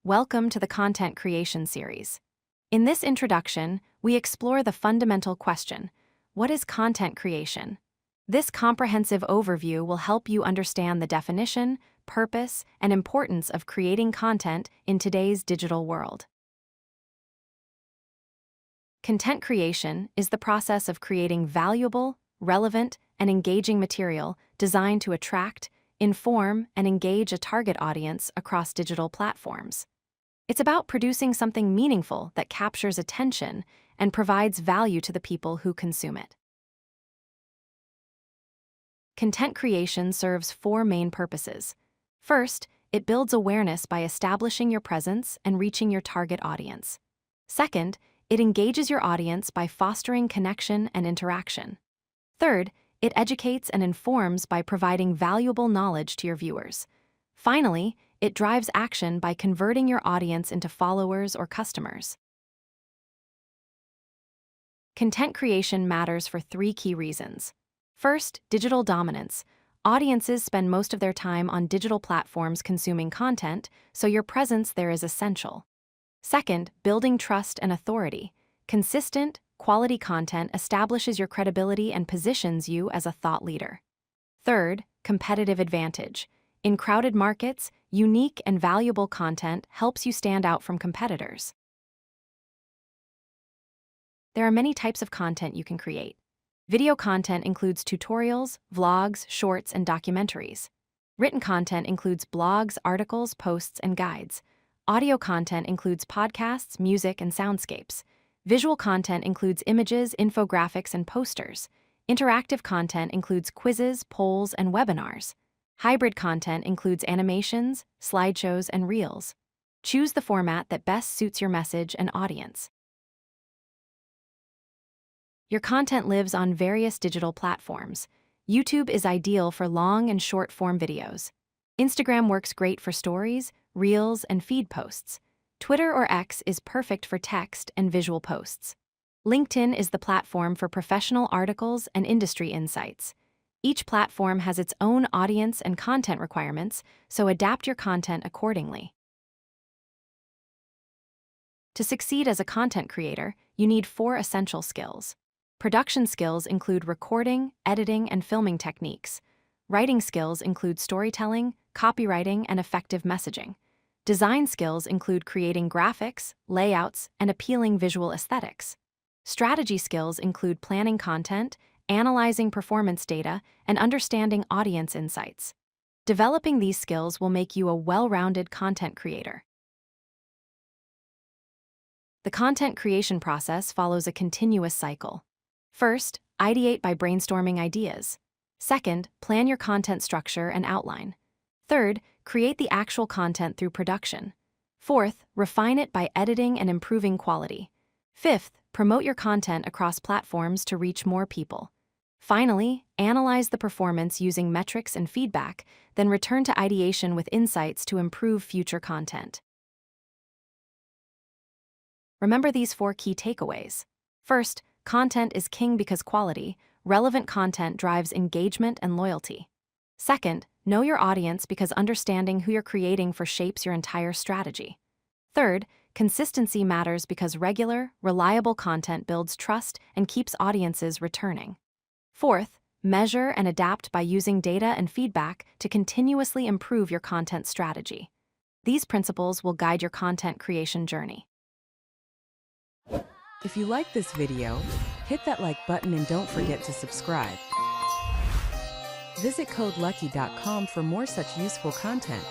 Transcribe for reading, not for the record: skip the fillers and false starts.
Welcome to the Content Creation Series. In this introduction, we explore the fundamental question: what is content creation? This comprehensive overview will help you understand the definition, purpose, and importance of creating content in today's digital world. Content creation is the process of creating valuable, relevant, and engaging material designed to attract, inform, and engage a target audience across digital platforms. It's about producing something meaningful that captures attention and provides value to the people who consume it. Content creation serves four main purposes. First, it builds awareness by establishing your presence and reaching your target audience. Second, it engages your audience by fostering connection and interaction. Third, it educates and informs by providing valuable knowledge to your viewers. Finally, it drives action by converting your audience into followers or customers. Content creation matters for three key reasons. First, digital dominance. Audiences spend most of their time on digital platforms consuming content, so your presence there is essential. Second, building trust and authority. Consistent, quality content establishes your credibility and positions you as a thought leader. Third, competitive advantage. In crowded markets, unique and valuable content helps you stand out from competitors. There are many types of content you can create. Video content includes tutorials, vlogs, shorts, and documentaries. Written content includes blogs, articles, posts, and guides. Audio content includes podcasts, music, and soundscapes. Visual content includes images, infographics, and posters. Interactive content includes quizzes, polls, and webinars. Hybrid content includes animations, slideshows, and reels. Choose the format that best suits your message and audience. Your content lives on various digital platforms. YouTube is ideal for long and short-form videos. Instagram works great for stories, reels, and feed posts. Twitter or X is perfect for text and visual posts. LinkedIn is the platform for professional articles and industry insights. Each platform has its own audience and content requirements, so adapt your content accordingly. To succeed as a content creator, you need four essential skills. Production skills include recording, editing, and filming techniques. Writing skills include storytelling, copywriting, and effective messaging. Design skills include creating graphics, layouts, and appealing visual aesthetics. Strategy skills include planning content, analyzing performance data, and understanding audience insights. Developing these skills will make you a well-rounded content creator. The content creation process follows a continuous cycle. First, ideate by brainstorming ideas. Second, plan your content structure and outline. Third, create the actual content through production. Fourth, refine it by editing and improving quality. Fifth, promote your content across platforms to reach more people. Finally, analyze the performance using metrics and feedback, then return to ideation with insights to improve future content. Remember these four key takeaways. First, content is king because quality, relevant content drives engagement and loyalty. Second, know your audience because understanding who you're creating for shapes your entire strategy. Third, consistency matters because regular, reliable content builds trust and keeps audiences returning. Fourth, measure and adapt by using data and feedback to continuously improve your content strategy. These principles will guide your content creation journey. If you like this video, hit that like button and don't forget to subscribe. Visit codelucky.com for more such useful content.